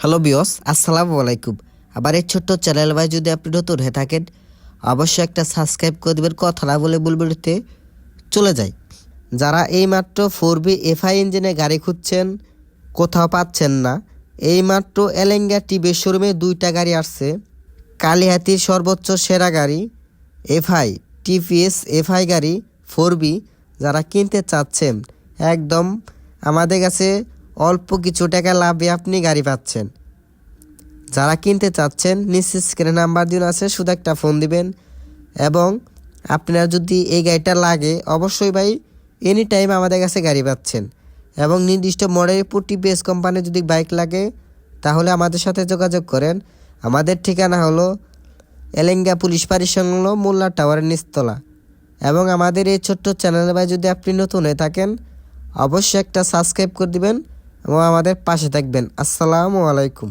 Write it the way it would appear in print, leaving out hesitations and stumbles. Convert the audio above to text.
Hello বিয়স, আসসালামু আলাইকুম। আবার এই ছোট্ট চ্যানেল ভাই যদি আপনি নতুন হয়ে থাকেন অবশ্যই একটা সাবস্ক্রাইব করে দেবেন। কথা না বলে বুলবুলিতে চলে যাই। যারা এইমাত্র 4B এফআই ইঞ্জিনে গাড়ি খুঁজছেন, কোথাও পাচ্ছেন না, এইমাত্র এলেঙ্গা টিভি শোরুমে 2টা গাড়ি আসছে। কালিহাতির সর্বোচ্চ সেরা গাড়ি এফআই, টিভিএস এফআই গাড়ি 4B। যারা কিনতে চাচ্ছেন একদম আমাদের কাছে অল্প কিছু টাকা লাভে আপনি গাড়ি পাচ্ছেন। যারা কিনতে চাচ্ছেন নিচে স্ক্রিনে নাম্বার দিন আছে, শুধু একটা ফোন দিবেন। এবং আপনার যদি এই গাড়িটা লাগে অবশ্যই ভাই এনি টাইম আমাদের কাছে গাড়ি পাচ্ছেন। এবং নির্দিষ্ট মডেলের টিভিএস কোম্পানির যদি বাইক লাগে তাহলে আমাদের সাথে যোগাযোগ করেন। আমাদের ঠিকানা হলো এলেঙ্গা পুলিশ ফাঁড়ির সংলগ্ন মোল্লা টাওয়ারের নিচতলা। এবং আমাদের এই ছোট্ট চ্যানেলে ভাই যদি আপনি নতুন হয়ে থাকেন অবশ্যই একটা সাবস্ক্রাইব করে দিবেন এবং আমাদের পাশে থাকবেন। আসসালামু আলাইকুম।